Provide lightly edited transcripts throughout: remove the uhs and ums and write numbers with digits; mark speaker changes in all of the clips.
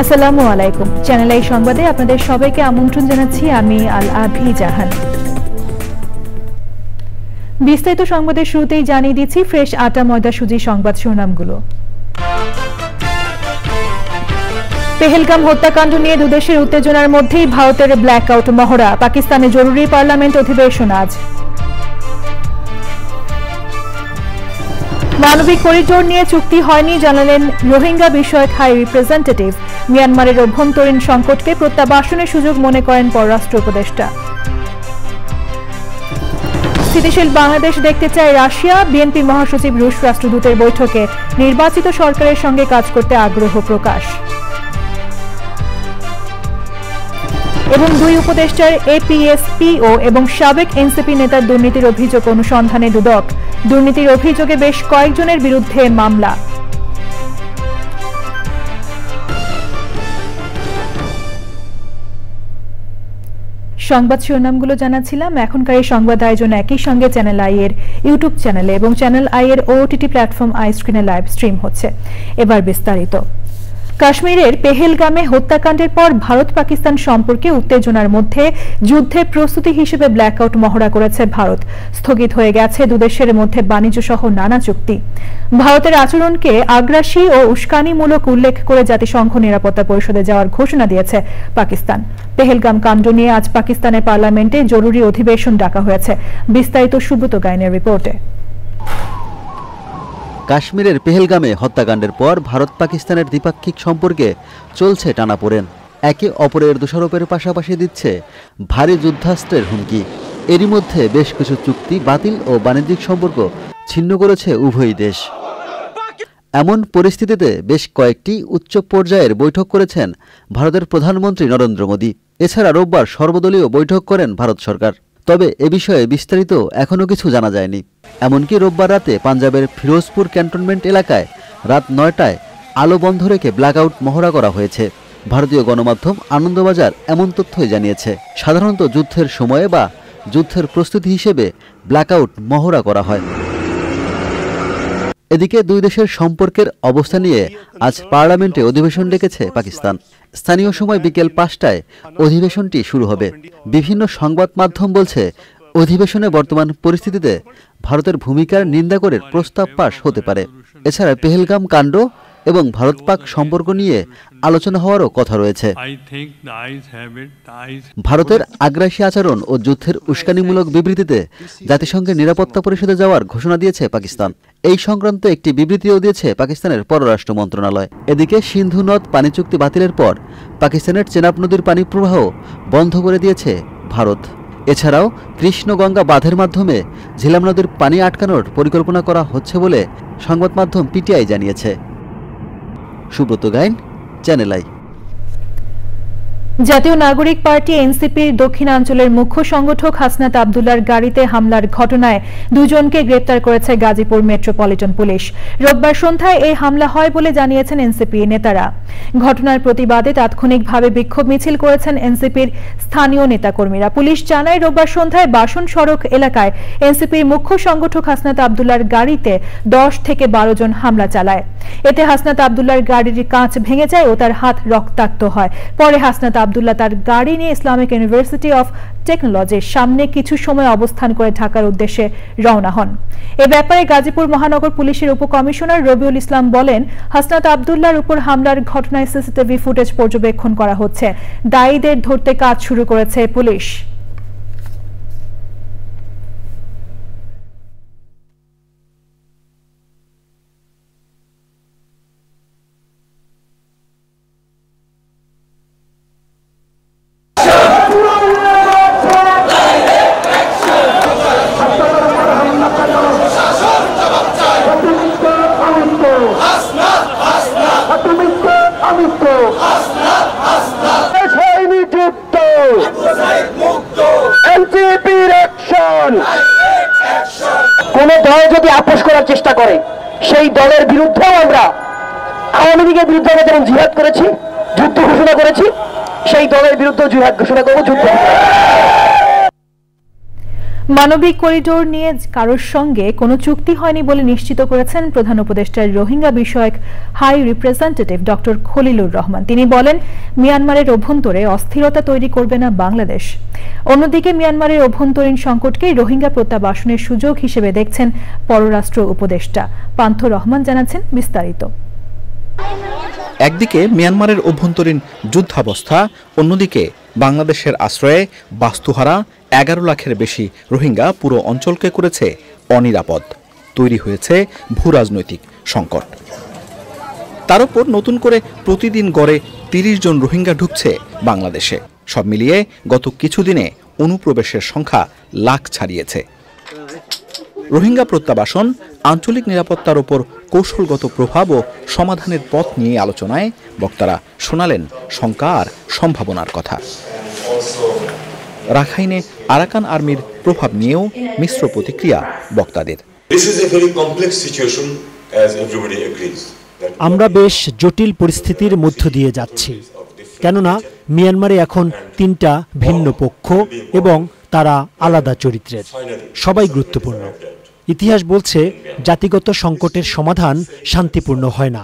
Speaker 1: আসসালামু আলাইকুম। Channel I সংবাদে আপনাদের সবাইকে আমন্ত্রণ জানাচ্ছি আমি আল আভি জাহান। বিস্তারিত সংবাদের শুরুতেই জানিয়ে দিচ্ছি ফ্রেশ আটা ময়দা সুজি সংবাদ শিরোনামগুলো। পেহেলগাম হত্যাকাণ্ড নিয়ে দুদেশের উত্তেজনার মধ্যেই ভারতের ব্ল্যাকআউট মহড়া, পাকিস্তানে জরুরি পার্লামেন্ট অধিবেশন আজ। মানবিক করিডোর নিয়ে চুক্তি হয়নি জানালেন রোহিঙ্গা বিষয়ক হাই রিপ্রেজেন্টেটিভ। মিয়ানমারের অভ্যন্তরীণ সংকটকে প্রত্যাবাসনের সুযোগ মনে করেন পররাষ্ট্র উপদেষ্টা। স্থিতিশীল বাংলাদেশ দেখতে চায় রাশিয়া, বিএনপি মহাসচিব রুশ রাষ্ট্রদূতের বৈঠকে নির্বাচিত সরকারের সঙ্গে কাজ করতে আগ্রহ প্রকাশ। এবং দুই উপদেষ্টার এপিএসপিও এবং সাবেক এনসিপি নেতার দুর্নীতির অভিযোগ অনুসন্ধানে দুদক। দুর্নীতির অভিযোগে বেশ কয়েকজনের বিরুদ্ধে মামলা। সংবাদ শিরোনামগুলো জানাচ্ছিলাম। এখনকার এই সংবাদ আয়োজন একই সঙ্গে চ্যানেল আই এর ইউটিউব চ্যানেলে এবং চ্যানেল আই এর ওটিটি প্ল্যাটফর্ম আই স্ক্রিনে লাইভ স্ট্রিম হচ্ছে। এবার বিস্তারিত। কাশ্মীরের পেহেলগামে হত্যাকাণ্ডের পর ভারত পাকিস্তান সম্পর্কে উত্তেজনার মধ্যে যুদ্ধের প্রস্তুতি হিসেবে ব্ল্যাকআউট মহড়া করেছে ভারত। স্থগিত হয়ে গেছে দুদেশের মধ্যে বাণিজ্য সহ নানা চুক্তি। ভারতের আচরণকে আগ্রাসী ও উস্কানিমূলক উল্লেখ করে জাতিসংঘ নিরাপত্তা পরিষদে যাওয়ার ঘোষণা দিয়েছে পাকিস্তান। পেহেলগাম কাণ্ড নিয়ে আজ পাকিস্তানের পার্লামেন্টে জরুরি অধিবেশন ডাকা হয়েছে। বিস্তারিত সুব্রত গাইনের রিপোর্টে।
Speaker 2: কাশ্মীরের পেহেলগামে হত্যাকাণ্ডের পর ভারত পাকিস্তানের দ্বিপাক্ষিক সম্পর্কে চলছে টানাপোড়েন। একে অপরের দোষারোপের পাশাপাশি দিচ্ছে ভারী যুদ্ধাস্ত্রের হুমকি। এরই মধ্যে বেশ কিছু চুক্তি বাতিল ও বাণিজ্যিক সম্পর্ক ছিন্ন করেছে উভয় দেশ। এমন পরিস্থিতিতে বেশ কয়েকটি উচ্চ পর্যায়ের বৈঠক করেছেন ভারতের প্রধানমন্ত্রী নরেন্দ্র মোদী। এছাড়া রোববার সর্বদলীয় বৈঠক করেন ভারত সরকার। তবে এ বিষয়ে বিস্তারিত এখনও কিছু জানা যায়নি। এমনকি রোববার রাতে পাঞ্জাবের ফিরোজপুর ক্যান্টনমেন্ট এলাকায় রাত ৯টায় আলো বন্ধ রেখে ব্ল্যাকআউট মহড়া করা হয়েছে। ভারতীয় গণমাধ্যম আনন্দবাজার এমন তথ্যই জানিয়েছে। সাধারণত যুদ্ধের সময়ে বা যুদ্ধের প্রস্তুতি হিসেবে ব্ল্যাকআউট মহড়া করা হয়। এদিকে দুই দেশের সম্পর্কের অবস্থা নিয়ে আজ পার্লামেন্টে অধিবেশন ডেকেছে পাকিস্তান। স্থানীয় সময় বিকেল ৫টায় অধিবেশনটি শুরু হবে। বিভিন্ন সংবাদ মাধ্যম বলছে অধিবেশনে বর্তমান পরিস্থিতিতে ভারতের ভূমিকার নিন্দা করে প্রস্তাব পাস হতে পারে। এছাড়া পেহেলগাম কাণ্ড এবং ভারত পাক সম্পর্ক নিয়ে আলোচনা হওয়ারও কথা রয়েছে। ভারতের আগ্রাসী আচরণ ও যুদ্ধের উস্কানিমূলক বিবৃতিতে জাতিসংঘের নিরাপত্তা পরিষদে যাওয়ার ঘোষণা দিয়েছে পাকিস্তান। এই সংক্রান্ত একটি বিবৃতিও দিয়েছে পাকিস্তানের পররাষ্ট্র মন্ত্রণালয়। এদিকে সিন্ধু নদ পানি চুক্তি বাতিলের পর পাকিস্তানের চেনাব নদীর পানি প্রবাহ বন্ধ করে দিয়েছে ভারত। এছাড়াও কৃষ্ণগঙ্গা বাঁধের মাধ্যমে ঝিলাম নদীর পানি আটকানোর পরিকল্পনা করা হচ্ছে বলে সংবাদ মাধ্যম পিটিআই জানিয়েছে। Subrata Gain, channel I.
Speaker 1: Jatiya Nagarik party এনসিপির দক্ষিণাঞ্চলের মুখ্য সংগঠক হাসনাত আব্দুল্লাহর গাড়িতে হামলার ঘটনায় দুজনকে গ্রেপ্তার করেছে গাজীপুর মেট্রোপলিটন পুলিশ। রোববার সন্ধ্যায় এই হামলা হয় বলে জানিয়েছেন এনসিপি নেতারা। ঘটনার প্রতিবাদে তাৎক্ষণিকভাবে বিক্ষোভ মিছিল করেছেন এনসিপির স্থানীয় নেতাকর্মীরা। পুলিশ জানায় রোববার সন্ধ্যায় বাসন সড়ক এলাকায় এনসিপির মুখ্য সংগঠক হাসনাত আব্দুল্লাহর গাড়িতে 10 থেকে 12 জন হামলা চালায়। এতে হাসনাত আব্দুল্লাহর গাড়ির কাঁচ ভেঙে যায় ও তার হাত রক্তাক্ত হয়। পরে হাসনাত আব্দুল্লাহ তার গাড়ি নিয়ে ইসলামিক ইউনিভার্সিটি অফ টেকনোলজির সামনে কিছু সময় অবস্থান করে ঢাকার উদ্দেশ্যে রওনা হন। এ ব্যাপারে গাজীপুর মহানগর পুলিশের উপকমিশনার রবিউল ইসলাম বলেন, হাসনাত আব্দুল্লাহর উপর হামলার ঘটনায় সিসিটিভি ফুটেজ পর্যবেক্ষণ করা হচ্ছে। দায়ীদের ধরতে কাজ শুরু করেছে পুলিশ।
Speaker 3: Hasnat, Hasnat, করে সেই দলের বিরুদ্ধেও আমরা আওয়ামী লীগের বিরুদ্ধে আমরা যেমন জিহাদ করেছি, যুদ্ধ ঘোষণা করেছি, সেই দলের বিরুদ্ধে জিহাদ ঘোষণা করবো, যুদ্ধ।
Speaker 1: মানবিক করিডোর নিয়ে কারোর সঙ্গে কোনো চুক্তি হয়নি বলে নিশ্চিত করেছেন প্রধান উপদেষ্টার রোহিঙ্গা বিষয়ক high representative doctor Khalilur Rahman. তিনি বলেন, মিয়ানমারের অভ্যন্তরে অস্থিরতা তৈরি করবে না বাংলাদেশ। অন্যদিকে মিয়ানমারের অভ্যন্তরীণ সংকটকে রোহিঙ্গা প্রত্যাবাসনের সুযোগ হিসেবে দেখছেন পররাষ্ট্র উপদেষ্টা। পান্থ রহমান জানাচ্ছেন বিস্তারিত।
Speaker 4: একদিকে মিয়ানমারের অভ্যন্তরীণ যুদ্ধাবস্থা, অন্যদিকে বাংলাদেশের আশ্রয়ে বাস্তুহারা 11 লাখের বেশি রোহিঙ্গা পুরো অঞ্চলকে করেছে অনিরাপদ। তৈরি হয়েছে ভূরাজনৈতিক সংকট। তার উপর নতুন করে প্রতিদিন গড়ে 30 জন রোহিঙ্গা ঢুকছে বাংলাদেশে। সব মিলিয়ে গত কিছুদিনে অনুপ্রবেশের সংখ্যা লাখ ছাড়িয়েছে। রোহিঙ্গা প্রত্যাবাসন, আঞ্চলিক নিরাপত্তার উপর কৌশলগত প্রভাব ও সমাধানের পথ নিয়ে আলোচনায় বক্তারা শোনালেন শঙ্কা আর সম্ভাবনার কথা। রাখাইনে আরাকান আর্মির প্রভাব নিয়েও মিশ্র প্রতিক্রিয়া বক্তাদের।
Speaker 5: আমরা বেশ জটিল পরিস্থিতির মধ্য দিয়ে যাচ্ছি, কেননা মিয়ানমারে এখন 3টা ভিন্ন পক্ষ এবং তারা আলাদা চরিত্রের। সবাই গুরুত্বপূর্ণ। ইতিহাস বলছে জাতিগত সংকটের সমাধান শান্তিপূর্ণ হয় না।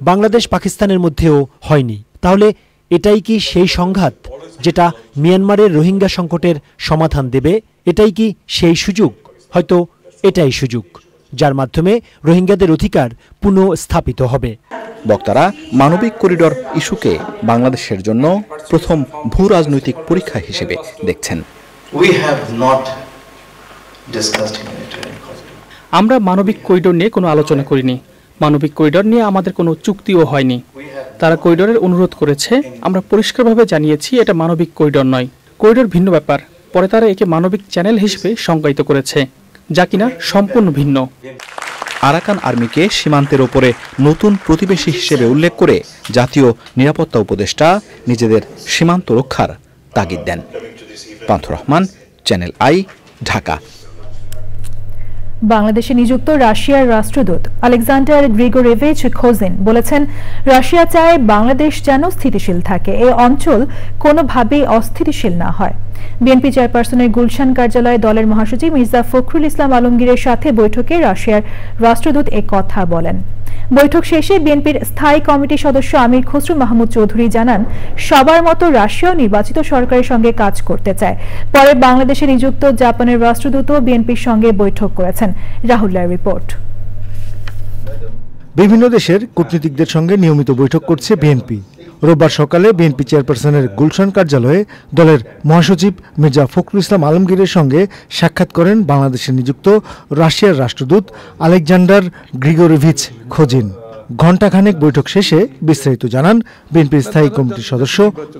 Speaker 5: বাংলাদেশ পাকিস্তানের মধ্যেও হয়নি। তাহলে এটাই কি সেই সংঘাত যেটা মিয়ানমারের রোহিঙ্গা সংকটের সমাধান দেবে? এটাই কি সেই সুযোগ? হয়তো এটাই সুযোগ, যার মাধ্যমে রোহিঙ্গাদের অধিকার পুনঃস্থাপিত হবে।
Speaker 4: বক্তারা মানবিক করিডোর ইস্যুকে বাংলাদেশের জন্য প্রথম ভূরাজনৈতিক পরীক্ষা হিসেবে দেখছেন।
Speaker 6: আমরা মানবিক করিডোর নিয়ে কোনো আলোচনা করিনি। মানবিক করিডোর নিয়ে আমাদের কোনো চুক্তিও হয়নি। তারা করিডোরের অনুরোধ করেছে, আমরা পরিষ্কারভাবে জানিয়েছি এটা মানবিক করিডোর নয়। করিডোর ভিন্ন ব্যাপার। পরে তারা একে মানবিক চ্যানেল হিসেবে সংজ্ঞায়িত করেছে, যা কিনা সম্পূর্ণ ভিন্ন।
Speaker 4: আরাকান আর্মিকে সীমান্তের ওপরে নতুন প্রতিবেশী হিসেবে উল্লেখ করে জাতীয় নিরাপত্তা উপদেষ্টা নিজেদের সীমান্ত রক্ষার তাগিদ দেন। পান্থ রহমান, চ্যানেল আই, ঢাকা।
Speaker 1: বাংলাদেশে নিযুক্ত রাশিয়ার রাষ্ট্রদূত আলেকজান্ডার গ্রিগোরেভিচ খোজিন বলেছেন, রাশিয়া চায় বাংলাদেশ যেন স্থিতিশীল থাকে, এই অঞ্চল কোনোভাবেই অস্থিতিশীল না হয়। বিএনপি চেয়ারপারসনের গুলশান কার্যালয়ে দলের মহাসচিব মির্জা ফখরুল ইসলাম আলমগীরের সাথে বৈঠকে রাশিয়ার রাষ্ট্রদূত এ কথা বলেন। বৈঠক শেষে বিএনপির স্থায়ী কমিটির সদস্য আমির খসরু মাহমুদ চৌধুরী জানান, সবার মতো রাশিয়াও নির্বাচিত সরকারের সঙ্গে কাজ করতে চায়। পরে বাংলাদেশে নিযুক্ত জাপানের রাষ্ট্রদূতও বিএনপির সঙ্গে বৈঠক করেছেন। রাহুলের রিপোর্ট।
Speaker 7: বিভিন্ন দেশের কূটনীতিকদের সঙ্গে নিয়মিত বৈঠক করছে বিএনপি। রোববার সকালে বিএনপি চেয়ারপারসনের গুলশান কার্যালয়ে দলের মহাসচিব মির্জা ফখরুল ইসলাম আলমগীরের সঙ্গে সাক্ষাৎ করেন বাংলাদেশে নিযুক্ত রাশিয়ার রাষ্ট্রদূত আলেকজান্ডার গ্রিগোরেভিচ খোজিন। ঘণ্টাখানেক বৈঠক শেষে বিস্তারিত জানান বিএনপির স্থায়ী কমিটির সদস্য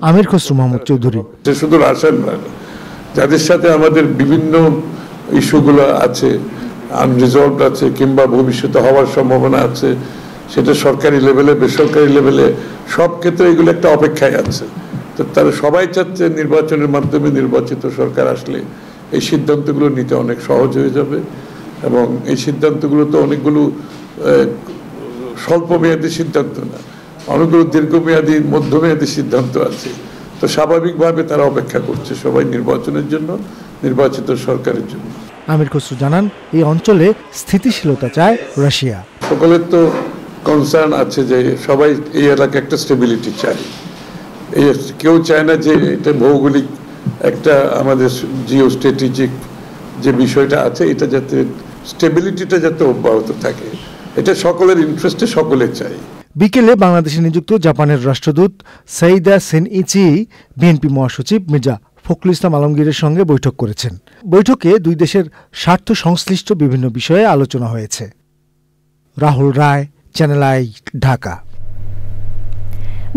Speaker 7: আমির খসরু মাহমুদ চৌধুরী।
Speaker 8: শুধু রাশিয়ান নয়, যাদের সাথে আমাদের বিভিন্ন ইস্যুগুলো আছে, আনরিজলভড আছে কিংবা ভবিষ্যতে হওয়ার সম্ভাবনা আছে, সেটা সরকারি লেভেলে বেসরকারি লেভেলে সব ক্ষেত্রে এগুলো একটা অপেক্ষায় আছে। তো তারা সবাই চাচ্ছে নির্বাচনের মাধ্যমে নির্বাচিত সরকার আসলে এই সিদ্ধান্তগুলো নিতে অনেক সহজ হয়ে যাবে, এবং এই সিদ্ধান্তগুলো তো অনেকগুলো স্বল্প মেয়াদী সিদ্ধান্ত না, অনেকগুলো দীর্ঘমেয়াদী মধ্যমেয়াদী সিদ্ধান্ত আছে। তো স্বাভাবিকভাবে তারা অপেক্ষা করছে সবাই নির্বাচনের জন্য, নির্বাচিত সরকারের জন্য।
Speaker 7: আমির খসরু জানান, এই অঞ্চলে স্থিতিশীলতা চায় রাশিয়া।
Speaker 8: সকলের তো কনসার্ন আছে যে সবাই এই এলাকায় একটা স্টেবিলিটি চায়। কেউ চায় না যে এটা ভৌগোলিক একটা আমাদের জিও স্ট্র্যাটেজিক যে বিষয়টা আছে, এটা যাতে স্টেবিলিটিটা যাতে অব্যাহত থাকে, এটা সকলের ইন্টারেস্টে সকলে চায়।
Speaker 7: বিকেলে বাংলাদেশে নিযুক্ত জাপানের রাষ্ট্রদূত সাইদা সেনইচি বিএনপি মহাসচিব মির্জা ফখরুল ইসলাম আলমগীরের সঙ্গে বৈঠক করেছেন। বৈঠকে দুই দেশের স্বার্থ সংশ্লিষ্ট বিভিন্ন বিষয়ে আলোচনা হয়েছে। Rahul Roy, channel I, Dhaka.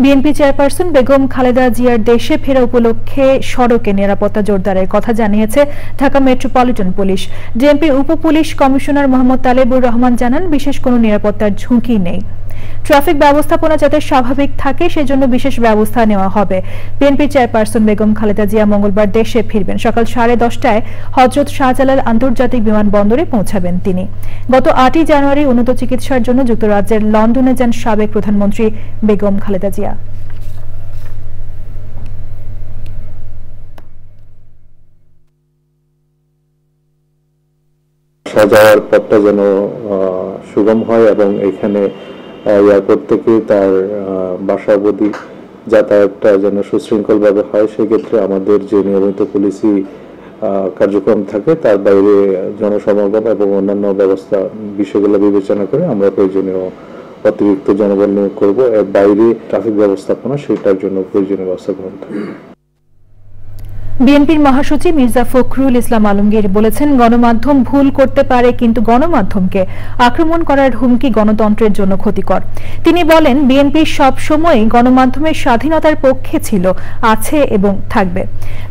Speaker 1: BNP chairperson Begum Khaleda জিয়ার দেশে ফেরা উপলক্ষে সড়কে নিরাপত্তা জোরদারের কথা জানিয়েছে ঢাকা মেট্রোপলিটন পুলিশ। ডিএমপির উপ পুলিশ কমিশনার মোহাম্মদ তালেবুর রহমান জানান, বিশেষ কোনো নিরাপত্তার ঝুঁকি নেই। ট্রাফিক ব্যবস্থাপনা যাতে স্বাভাবিক থাকে সেজন্য বিশেষ ব্যবস্থা নেওয়া হবে। বিএনপি চেয়ারপারসন বেগম খালেদা জিয়া মঙ্গলবার দেশে ফিরবেন। সকাল 10:30টায় হযরত শাহজালাল আন্তর্জাতিক বিমানবন্দরে পৌঁছাবেন তিনি। গত 8 জানুয়ারি উন্নত চিকিৎসার জন্য যুক্তরাজ্যের লন্ডনে যান সাবেক প্রধানমন্ত্রী বেগম খালেদা জিয়া।
Speaker 9: যাওয়ার পথটা যেন সুগম হয় এবং এখানে এয়ারপোর্ট থেকে তার বাসা অবধি যাতায়াতটা যেন সুশৃঙ্খলভাবে হয়, সেক্ষেত্রে আমাদের যে নিয়মিত পুলিশি কার্যক্রম থাকে তার বাইরে জনসমাগম এবং অন্যান্য ব্যবস্থা বিষয়গুলো বিবেচনা করে আমরা প্রয়োজনীয় অতিরিক্ত জনবল নিয়োগ করব। এর বাইরে ট্রাফিক ব্যবস্থাপনা সেটার জন্য প্রয়োজনীয় ব্যবস্থা গ্রহণ করব।
Speaker 1: বিএনপির মহাসচিব মির্জা ফখরুল ইসলাম আলমগীর বলেছেন, গণমাধ্যম ভুল করতে পারে কিন্তু গণমাধ্যমকে আক্রমণ করার হুমকি গণতন্ত্রের জন্য ক্ষতিকর। তিনি বলেন, বিএনপি সব সময় গণমাধ্যমের স্বাধীনতার পক্ষে ছিল, আছে এবং থাকবে।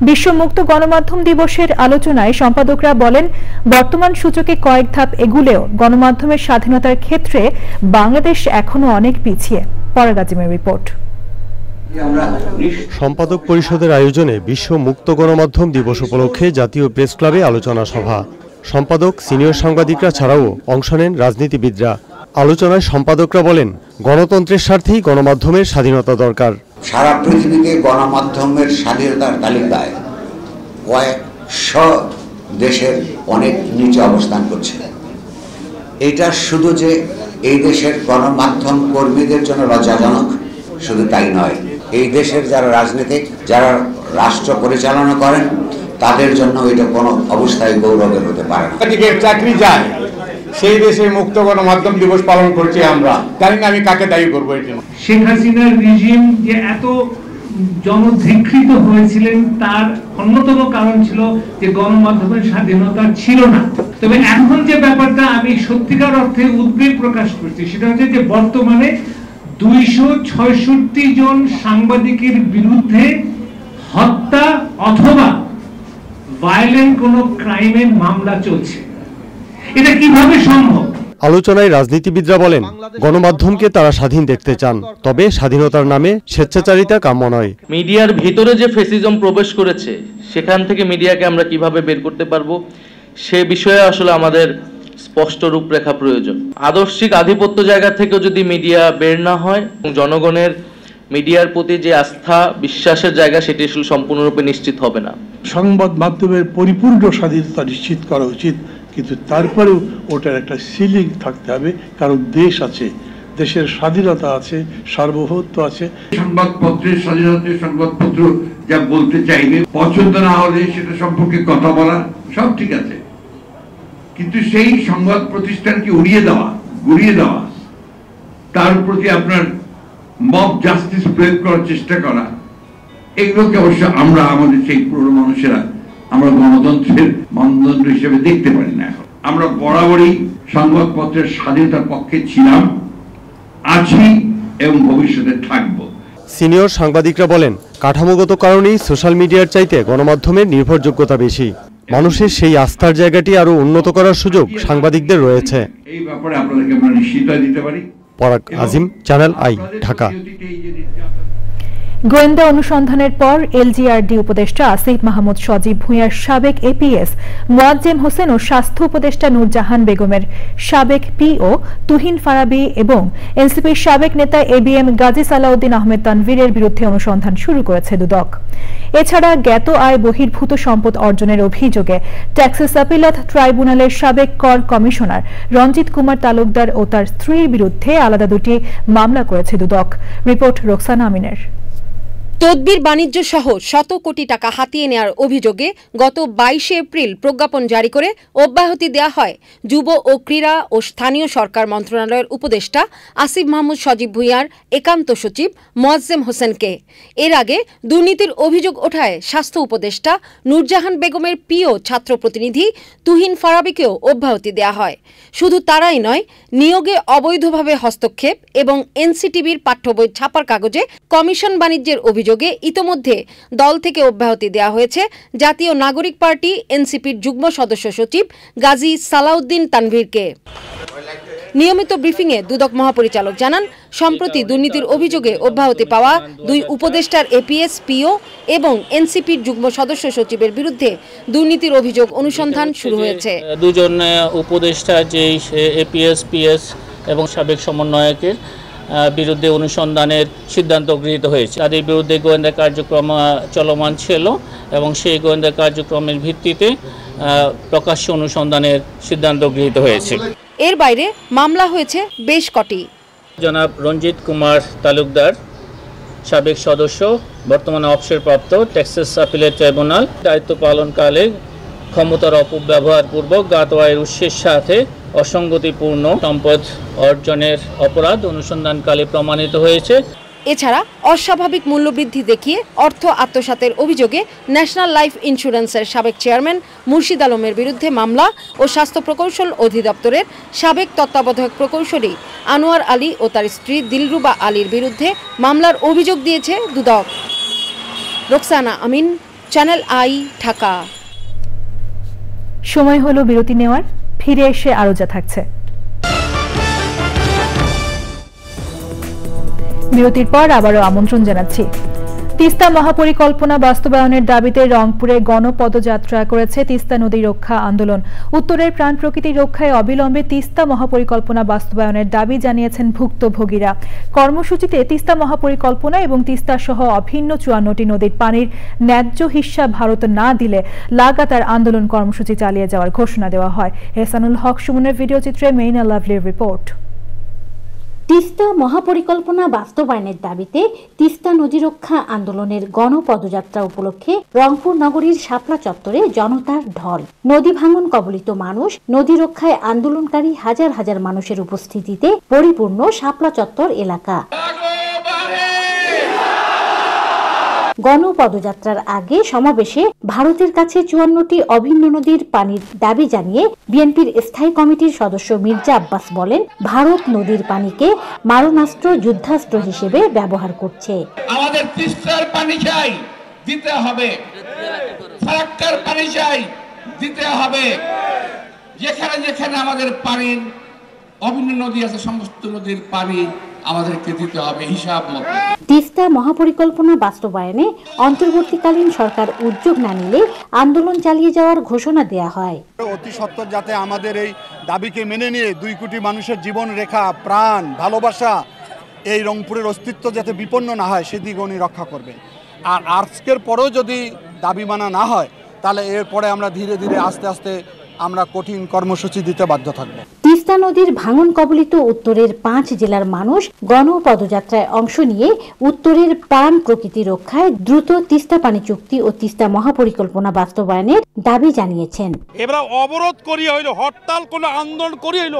Speaker 1: বিশ্ব মুক্ত গণমাধ্যম দিবসের আলোচনায় সম্পাদকরা বলেন, বর্তমান সূচকে কয়েক ধাপ এগুলেও গণমাধ্যমের স্বাধীনতার ক্ষেত্রে বাংলাদেশ এখনো অনেক পিছিয়ে। পরাগ আজিমের রিপোর্ট।
Speaker 10: সম্পাদক পরিষদের আয়োজনে বিশ্ব মুক্ত গণমাধ্যম দিবস উপলক্ষে জাতীয় প্রেস ক্লাবে আলোচনা সভা। সম্পাদক, সিনিয়র সাংবাদিকরা ছাড়াও অংশ নেন রাজনীতিবিদরা। আলোচনায় সম্পাদকরা বলেন, গণতন্ত্রের স্বার্থেই গণমাধ্যমের স্বাধীনতা দরকার।
Speaker 11: সারা পৃথিবীতে গণমাধ্যমের স্বাধীনতার তালিকায় কয়েকশো দেশের অনেক নিচে অবস্থান করছে। এটা শুধু যে এই দেশের গণমাধ্যম কর্মীদের জন্য লজ্জাজনক, শুধু তাই নয়, এই দেশের যারা রাজনীতিক, যারা রাষ্ট্র পরিচালনা করেন, তাদের জন্য এটা কোনো অবস্থায় গৌরবের হতে পারে না।
Speaker 12: চাকরি যায় সেই দেশে মুক্ত গণমাধ্যম দিবস পালন করছি আমরা, জানি না আমি কাকে দায়ী করবো। এই জন্য
Speaker 13: শেখ হাসিনার রিজিম যে এত জনধিকৃত হয়েছিলেন তার অন্যতম কারণ ছিল যে গণমাধ্যমের স্বাধীনতা ছিল না। তবে এখন যে ব্যাপারটা আমি সত্যিকার অর্থে উদ্বেগ প্রকাশ করছি সেটা হচ্ছে যে বর্তমানে 266 জন সাংবাদিকের বিরুদ্ধে হত্যা অথবা ভায়োলেন্ট কোন ক্রাইমের মামলা চলছে। এটা কিভাবে সম্ভব?
Speaker 10: আলোচনায় রাজনীতিবিদরা বলেন, গণমাধ্যমকে তারা স্বাধীন দেখতে চান, তবে স্বাধীনতার নামে স্বেচ্ছাচারিতা কাম্য নয়।
Speaker 14: মিডিয়ার ভিতরে যে ফেসিজম প্রবেশ করেছে সেখান থেকে মিডিয়াকে আমরা কিভাবে বের করতে পারবো সে বিষয়ে আসলে আমাদের স্পষ্ট রূপরেখা প্রয়োজন। আদর্শিক আধিপত্য জায়গা থেকেও যদি মিডিয়া বের না হয়, জনগণের মিডিয়ার প্রতি যে আস্থা বিশ্বাসের জায়গা সেটি আসলে সম্পূর্ণরূপে নিশ্চিত হবে না।
Speaker 15: সংবাদ মাধ্যমের পরিপূর্ণ স্বাধীনতা নিশ্চিত করা উচিত, কিন্তু তারপরেও ওটার একটা সিলিং থাকতে হবে, কারণ দেশ আছে, দেশের স্বাধীনতা আছে, সার্বভৌমত্ব আছে।
Speaker 16: সংবাদপত্রের স্বাধীনতা, সংবাদপত্র যা বলতে চাইবে, পছন্দ না হলে সেটা সম্পর্কে কথা বলা সব ঠিক আছে, কিন্তু সেই সংবাদ প্রতিষ্ঠানকে উড়িয়ে দেওয়া, গুড়িয়ে দেওয়া, তার প্রতি আপনার মব জাস্টিস প্রয়োগ করার চেষ্টা করা, এগুলোকে অবশ্য আমরা আমাদের সেই পুরনো মানুষেরা আমরা গণতন্ত্রের মানদণ্ড হিসেবে দেখতে পারি না। এখন আমরা বরাবরই সংবাদপত্রের স্বাধীনতার পক্ষে ছিলাম, আছি এবং ভবিষ্যতে থাকব।
Speaker 10: সিনিয়র সাংবাদিকরা বলেন, কাঠামোগত কারণেই সোশ্যাল মিডিয়ার চাইতে গণমাধ্যমের নির্ভরযোগ্যতা বেশি। মানুষের সেই আস্থার জায়গাটি আরো উন্নত করার সুযোগ সাংবাদিকদের রয়েছে।
Speaker 16: এই ব্যাপারে আপনাদেরকে আমরা নিশ্চয়তা দিতে পারি।
Speaker 10: পরাগ আজিম, চ্যানেল আই, ঢাকা।
Speaker 1: গোয়েন্দা অনুসন্ধানের পর এলজিআরডি উপদেষ্টা আসিফ মাহমুদ সজীব ভূঁইয়ার সাবেক এপিএস মোয়াজ্জেম হোসেন ও স্বাস্থ্য উপদেষ্টা নূরজাহান বেগমের সাবেক পিও তুহিন ফারাবী এবং এনসিপির সাবেক নেতা এবিএম গাজী সালাউদ্দিন আহমেদ তানভীরের বিরুদ্ধে অনুসন্ধান শুরু করেছে দুদক। এছাড়া জ্ঞাত আয় বহির্ভূত সম্পদ অর্জনের অভিযোগে ট্যাক্সেস আপিলাত ট্রাইব্যুনালের সাবেক কর কমিশনার রঞ্জিত কুমার তালুকদার ও তার স্ত্রীর বিরুদ্ধে আলাদা দুটি মামলা করেছে দুদক। রিপোর্ট রোকসানা আমিনের।
Speaker 17: তদবির বাণিজ্য সহ শত কোটি টাকা হাতিয়ে নেওয়ার অভিযোগে গত 22 এপ্রিল প্রজ্ঞাপন জারি করে অব্যাহতি দেওয়া হয় যুব ও ক্রীড়া ও স্থানীয় সরকার মন্ত্রণালয়ের উপদেষ্টা আসিফ মাহমুদ সজীব ভূঁইয়ার একান্ত সচিব মোয়াজ্জেম হোসেনকে। এর আগে দুর্নীতির অভিযোগ ওঠায় স্বাস্থ্য উপদেষ্টা নূরজাহান বেগমের পিও ছাত্র প্রতিনিধি তুহিন ফারাবীকেও অব্যাহতি দেওয়া হয়। শুধু তারাই নয়, নিয়োগে অবৈধভাবে হস্তক্ষেপ এবং এনসিটিভির পাঠ্যবই ছাপার কাগজে কমিশন বাণিজ্যের অভিযোগে ইতোমধ্যে দল থেকে অব্যাহতি দেওয়া হয়েছে জাতীয় নাগরিক পার্টি এনসিপির যুগ্ম সদস্য সচিব গাজী সালাউদ্দিন তানভীরকে। নিয়মিত ব্রিফিংয়ে দুদক মহাপরিচালক জানান, সম্প্রতি দুর্নীতির অভিযোগে অব্যাহতি পাওয়া 2 উপদেষ্টার এপিএস, পিও এবং এনসিপির যুগ্ম সদস্য সচিবের বিরুদ্ধে দুর্নীতির অভিযোগ অনুসন্ধান শুরু হয়েছে।
Speaker 18: 2জন উপদেষ্টা যে এপিএস, পিএস এবং সাবেক সমন্বয়কের বিরুদ্ধে অনুসন্ধানের সিদ্ধান্ত গৃহীত হয়েছে। তাদের বিরুদ্ধে গোয়েন্দা কার্যক্রম চলমান ছিল এবং সেই গোয়েন্দা কার্যক্রমের ভিত্তিতে প্রকাশ্য অনুসন্ধানের সিদ্ধান্ত গৃহীত হয়েছে।
Speaker 17: এর বাইরে মামলা হয়েছে বেশ কটি।
Speaker 18: জনাব রঞ্জিত কুমার তালুকদার, সাবেক সদস্য, বর্তমানে অবসরপ্রাপ্ত, টেক্সাস আপিলেট ট্রাইব্যুনাল, দায়িত্ব পালনকালে ক্ষমতার অপব্যবহার পূর্বক জ্ঞাত আয়ের উৎসের সাথে অসঙ্গতিপূর্ণ সম্পদ অর্জনের অপরাধ অনুসন্ধানকালে প্রমাণিত হয়েছে।
Speaker 17: এছাড়া অস্বাভাবিক মূল্যবৃদ্ধি দেখিয়ে অর্থ আত্মসাতের অভিযোগে ন্যাশনাল লাইফ ইন্স্যুরেন্সের সাবেক চেয়ারম্যান মুর্শিদ আলমের বিরুদ্ধে মামলা ও স্বাস্থ্য প্রকৌশল অধিদপ্তরের সাবেক তত্ত্বাবধায়ক প্রকৌশলী আনোয়ার আলী ও তার স্ত্রী দিলরুবা আলীর বিরুদ্ধে মামলার অভিযোগ দিয়েছে দুদক। রোকসানা আমিন, চ্যানেল আই, ঢাকা।
Speaker 1: সময় হলো বিরতি নেওয়ার, ফিরে এসে আরো যা থাকছে। বিরতির পর আবারও আমন্ত্রণ জানাচ্ছি। তিস্তা মহাপরিকল্পনা বাস্তবায়নের দাবিতে রংপুরে গণপদযাত্রা করেছে তিস্তা নদী রক্ষা আন্দোলন। উত্তরের প্রাণ প্রকৃতি রক্ষায় অবিলম্বে তিস্তা মহাপরিকল্পনা বাস্তবায়নের দাবি জানিয়েছেন ভুক্তভোগীরা। কর্মসূচিতে তিস্তা মহাপরিকল্পনা এবং তিস্তা সহ অভিন্ন 54টি নদীর পানির ন্যায্য হিস্যা ভারত না দিলে লাগাতার আন্দোলন কর্মসূচি চালিয়ে যাওয়ার ঘোষণা দেওয়া হয়। এহসানুল হক সুমনের ভিডিও চিত্রে মেইনা লাভলির রিপোর্ট।
Speaker 19: তিস্তা মহাপরিকল্পনা বাস্তবায়নের দাবিতে তিস্তা নদী রক্ষা আন্দোলনের গণপদযাত্রা উপলক্ষে রংপুর নগরীর শাপলা চত্বরে জনতার ঢল। নদী ভাঙন কবলিত মানুষ, নদী রক্ষায় আন্দোলনকারী হাজার হাজার মানুষের উপস্থিতিতে পরিপূর্ণ শাপলা চত্বর এলাকা। গণপদযাত্রার আগে সমাবেশে ভারতের কাছে 54টি অভিন্ন নদীর পানির দাবি জানিয়ে বিএনপির স্থায়ী কমিটির সদস্য মির্জা আব্বাস বলেন, ভারত নদীর পানিকে মারণাস্ত্র, যুদ্ধাস্ত্র হিসেবে ব্যবহার করছে।
Speaker 20: আমাদের তিস্তার পানি চাই, দিতে হবে। ফারাক্কার পানি চাই, দিতে হবে। যেখানে যেখানে আমাদের পানির অভিন্ন নদী আছে, সমস্ত নদীর পানি আমাদেরকে দিতে হবে হিসাব মতো।
Speaker 19: তিস্তা মহাপরিকল্পনা বাস্তবায়নে অন্তর্বর্তীকালীন সরকার উদ্যোগ না নিলে আন্দোলন চালিয়ে যাওয়ার ঘোষণা দেয়া হয়।
Speaker 21: অতি সত্বর যাতে আমাদের এই দাবিকে মেনে নিয়ে 2 কোটি মানুষের জীবন রেখা, প্রাণ, ভালোবাসা, এই রংপুরের অস্তিত্ব যাতে বিপন্ন না হয় সেদিক উনি রক্ষা করবেন। আর আজকের পরেও যদি দাবি মানা না হয় তাহলে এরপরে আমরা ধীরে ধীরে আস্তে আস্তে আমরা কঠিন কর্মসূচি দিতে বাধ্য থাকব।
Speaker 19: তিস্তা নদীর ভাঙন কবলিত উত্তরের 5 জেলার মানুষ গণপদযাত্রায় অংশ নিয়ে উত্তরের প্রাণ প্রকৃতি রক্ষায় দ্রুত তিস্তা পানি চুক্তি ও তিস্তা মহাপরিকল্পনা বাস্তবায়নের দাবি জানিয়েছেন।
Speaker 22: এবার অবরোধ করি হইল, হরতাল কোনো আন্দোলন করি হইল,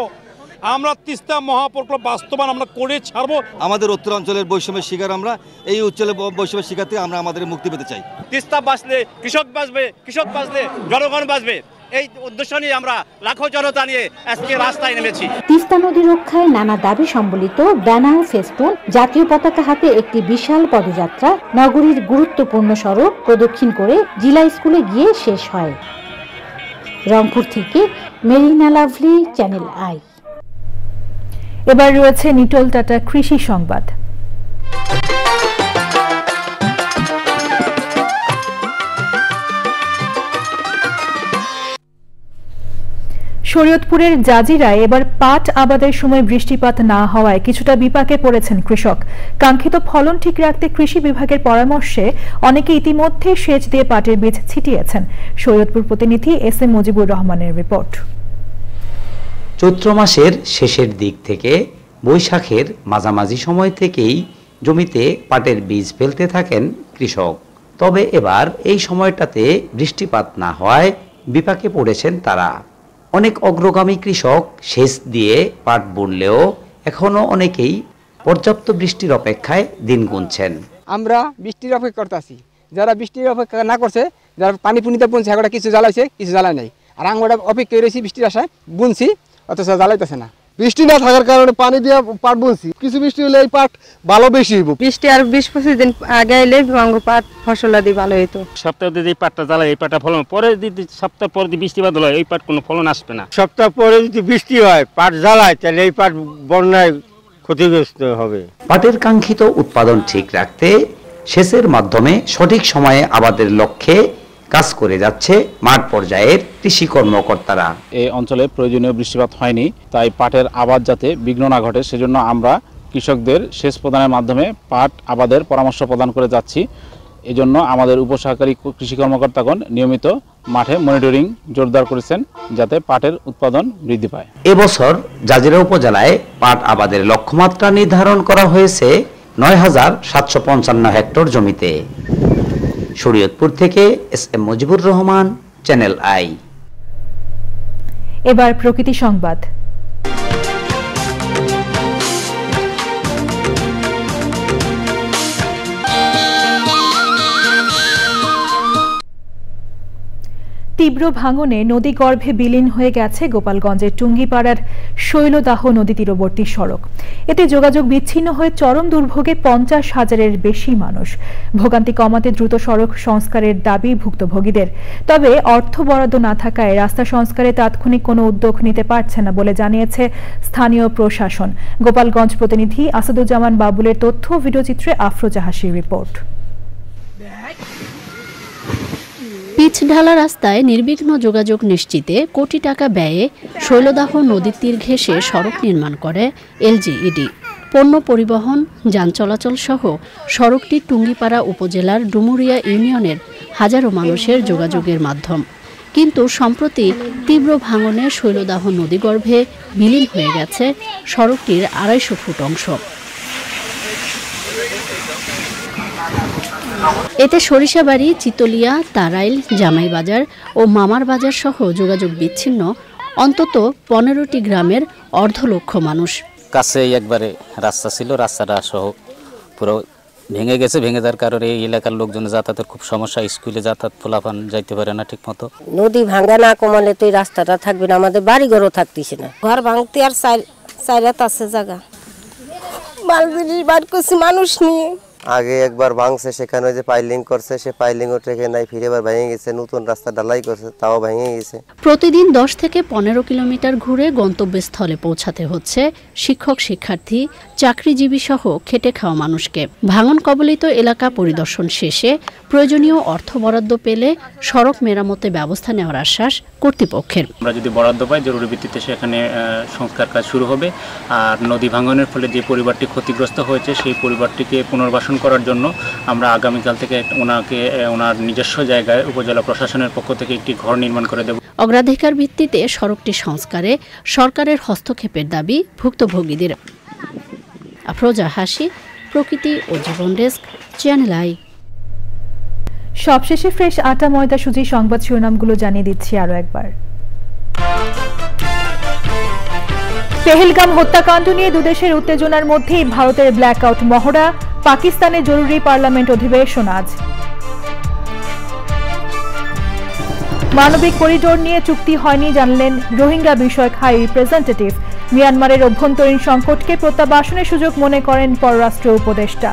Speaker 22: আমরা তিস্তা মহাপরিকল্পনা বাস্তবায়ন আমরা করে ছাড়বো।
Speaker 23: আমাদের উত্তরাঞ্চলের বৈষম্যের শিকার, আমরা এই অঞ্চলের বৈষম্যের শিকার থেকে আমরা আমাদের মুক্তি পেতে চাই।
Speaker 24: তিস্তা বাঁচলে কৃষক বাঁচবে, কৃষক বাঁচলে জনগণ বাঁচবে, এই উদ্দেশ্য নিয়ে আমরা লাখো জনতা নিয়ে আজকে রাস্তায় নেমেছি।
Speaker 19: তিস্তা নদী রক্ষায় নানা দাবি সম্বলিত ব্যানার, ফেস্টুন, জাতীয় পতাকা হাতে একটি বিশাল পদযাত্রা নগরীর গুরুত্বপূর্ণ সড়ক প্রদক্ষিণ করে জিলা স্কুলে গিয়ে শেষ হয়। রংপুর থেকে মেরিনা লাভলি, চ্যানেল আই।
Speaker 1: এবার রয়েছে নিটল টাটা কৃষি সংবাদ। শরীয়তপুরের জাজিরায় এবার পাট আবাদের সময় বৃষ্টিপাত না হওয়ায় কিছুটা বিপাকে পড়েছেন কৃষক। কাঙ্ক্ষিত ফলন ঠিক রাখতে কৃষি বিভাগের পরামর্শে অনেকে ইতিমধ্যে সেচ দিয়ে পাটের বীজ ছিটিয়েছেন। শরীয়তপুর প্রতিনিধি এস এম মুজিবুর রহমানের রিপোর্ট।
Speaker 25: চৈত্র মাসের শেষের দিক থেকে বৈশাখের মাঝামাঝি সময় থেকেই জমিতে পাটের বীজ ফেলতে থাকেন কৃষক। তবে এবার এই সময়টাতে বৃষ্টিপাত না হওয়ায় বিপাকে পড়েছেন তারা। অনেক অগ্রগামী কৃষক সেচ দিয়ে পাট বুনলেও এখনো অনেকেই পর্যাপ্ত বৃষ্টির অপেক্ষায় দিন গুনছেন।
Speaker 26: আমরা বৃষ্টির অপেক্ষা করতেছি, যারা বৃষ্টির অপেক্ষা না করছে, যারা পানি পুনিতে বুনছে এগুলো কিছু জ্বালাইছে, কিছু জ্বালায় নাই। আর আমরা অপেক্ষা রয়েছি বৃষ্টির আশায়, বুনছি অথচ জ্বালাইতেছে না।
Speaker 2: বৃষ্টি না থাকার কারণে পানি দিয়ে পাট বুনছি, কিছু বৃষ্টি হলে এই পাট ভালো বেশি হইব।
Speaker 3: বৃষ্টি আর 20-25 দিন আগে এলে পাট ফসল আদি ভালো হইতো।
Speaker 4: সপ্তাহে যদি পাটটা জ্বালায় এই পাটটা ফলন, পরে যদি সপ্তাহ পরে যদি বৃষ্টি বাদল হয় এই পাট কোনো ফলন আসবে না।
Speaker 2: সপ্তাহ পরে যদি বৃষ্টি হয় পাট জ্বালায় তাহলে এই পাট বন্যায় ক্ষতিগ্রস্ত হবে।
Speaker 25: পাটের কাঙ্ক্ষিত উৎপাদন ঠিক রাখতে সেচের মাধ্যমে সঠিক সময়ে আবাদের লক্ষ্যে কাজ করে যাচ্ছে মাঠ পর্যায়ের কৃষি কর্মকর্তারা।
Speaker 5: এই অঞ্চলে প্রয়োজনীয় বৃষ্টিপাত হয়নি, তাই পাটের আবাদ যাতে বিঘ্ন না ঘটে সেজন্য আমরা কৃষকদের সেচ প্রদানের মাধ্যমে পাট আবাদের পরামর্শ প্রদান করে যাচ্ছি। এজন্য আমাদের উপসহকারী কৃষি কর্মকর্তাগণ নিয়মিত মাঠে মনিটরিং জোরদার করেছেন যাতে পাটের উৎপাদন বৃদ্ধি পায়।
Speaker 25: এবছর জাজিরা উপজেলায় পাট আবাদের লক্ষ্যমাত্রা নির্ধারণ করা হয়েছে ৯,৭৫৫ হেক্টর জমিতে। শরীয়তপুর থেকে SM. Mujibur Rahman, channel I.
Speaker 1: এবার প্রকৃতি সংবাদ। তীব্র ভাঙনে নদীগর্ভে বিলীন হয়ে গেছে গোপালগঞ্জের টুঙ্গিপাড়ার শৈলদাহ নদী তীরবর্তী সড়ক। এতে যোগাযোগ বিচ্ছিন্ন হয়ে চরম দুর্ভোগে 50,000-এর বেশি মানুষ। ভোগান্তি কমাতে দ্রুত সড়ক সংস্কারের দাবি ভুক্তভোগীদের। তবে অর্থ বরাদ্দ না থাকায় রাস্তা সংস্কারে তাৎক্ষণিক কোনো উদ্যোগ নিতে পারছে না বলে জানিয়েছে স্থানীয় প্রশাসন। গোপালগঞ্জ প্রতিনিধি আসাদুজ্জামান বাবুলের তথ্য, ভিডিওচিত্রে আফরোজা হাসির রিপোর্ট।
Speaker 6: পিচ ঢালা রাস্তায় নির্বিঘ্ন যোগাযোগ নিশ্চিতে কোটি টাকা ব্যয়ে শৈলদাহ নদীর তীর ঘেঁষে সড়ক নির্মাণ করে এলজিইডি। পণ্য পরিবহন, যান চলাচল সহ সড়কটি টুঙ্গিপাড়া উপজেলার ডুমুরিয়া ইউনিয়নের হাজারো মানুষের যোগাযোগের মাধ্যম। কিন্তু সম্প্রতি তীব্র ভাঙনে শৈলদাহ নদীগর্ভে বিলীন হয়ে গেছে সড়কটির 250 ফুট অংশ। এতে সরিষাবাড়ি, চিতলিয়া, তারাইল, জামাইবাজার ও মামার বাজার সহ যোগাযোগ বিচ্ছিন্ন অন্তত 15টি গ্রামের 1.5 লক্ষ মানুষ।
Speaker 8: কাছে একবারে রাস্তা ছিল, রাস্তাটা সহ পুরো ভেঙে গেছে। ভেঙে যাওয়ার কারণে এই এলাকার লোকজন যাতায়াতের খুব সমস্যা, স্কুলে যাতায়াত পোলাপান যাইতে পারে না ঠিক মতো।
Speaker 27: নদী ভাঙা না কমালে তো এই রাস্তাটা থাকবে না, আমাদের বাড়ি ঘরও থাকতেছে না। ঘর ভাঙতে আর চাইরাত আছে জায়গা, মালবিড়ি বার করছে মানুষ নিয়ে।
Speaker 28: আগে একবার ভাঙছে, সেখানে যে পাইলিং করছে সে পাইলিং ওঠে নাই, ফিরে এবার ভেঙে গেছে, নতুন রাস্তা ঢালাই করছে তাও ভেঙে গেছে।
Speaker 6: প্রতিদিন 10 থেকে 15 কিলোমিটার ঘুরে গন্তব্যস্থলে পৌঁছাতে হচ্ছে শিক্ষক, শিক্ষার্থী, চাকরিজীবী সহ খেটে খাওয়া মানুষকে। ভাঙন কবলিত এলাকা পরিদর্শন শেষে প্রয়োজনীয় অর্থ বরাদ্দ পেলে সড়ক মেরামতে ব্যবস্থা নেওয়ার আশ্বাস কর্তৃপক্ষের।
Speaker 18: আমরা যদি বরাদ্দ পাই জরুরি ভিত্তিতে সেখানে সংস্কার কাজ শুরু হবে। আর নদী ভাঙনের ফলে যে পরিবারটি ক্ষতিগ্রস্ত হয়েছে সেই পরিবারটিকে পুনর্বাসন করার জন্য আমরা আগামীকাল থেকে ওনার নিজস্ব জায়গায় উপজেলা প্রশাসনের পক্ষ থেকে একটি ঘর নির্মাণ করে দেব।
Speaker 6: অগ্রাধিকার ভিত্তিতে সড়কটি সংস্কারে সরকারের হস্তক্ষেপের দাবি ভুক্তভোগীদের। আফরোজা হাসি, প্রকৃতি ও জীবন ডেস্ক, চ্যানেল আই।
Speaker 1: সবশেষে ফ্রেশ আটা, ময়দা, সুজি সংবাদ শিরোনামগুলো জানিয়ে দিচ্ছি আরো একবার। পেহেলগাম হত্যাকাণ্ড নিয়ে দুদেশের উত্তেজনার মধ্যেই ভারতের ব্ল্যাকআউট মহড়া, পাকিস্তানে জরুরি পার্লামেন্ট অধিবেশন আজ। মানবিক করিডোর নিয়ে চুক্তি হয়নি জানলেন রোহিঙ্গা বিষয়ক হাই রিপ্রেজেন্টেটিভ। মিয়ানমারের অভ্যন্তরীণ সংকটকে প্রত্যাবাসনের সুযোগ মনে করেন পররাষ্ট্র উপদেষ্টা।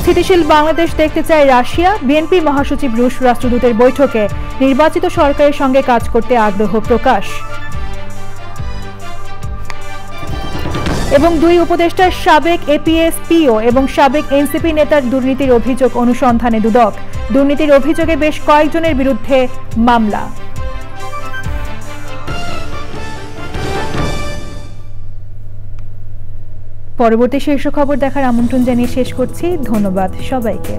Speaker 1: স্থিতিশীল বাংলাদেশ দেখতে চায় রাশিয়া, বিএনপি মহাসচিব রুশ রাষ্ট্রদূতের বৈঠকে নির্বাচিত সরকারের সঙ্গে কাজ করতে আগ্রহ প্রকাশ। এবং 2 উপদেষ্টার সাবেক এপিএস পিও এবং সাবেক এনসিপি নেতার দুর্নীতির অভিযোগ অনুসন্ধানে দুদক। দুর্নীতির অভিযোগে বেশ কয়েকজনের বিরুদ্ধে মামলা। পরবর্তী শীর্ষ খবর দেখার আমন্ত্রণ জানিয়ে শেষ করছি। ধন্যবাদ সবাইকে।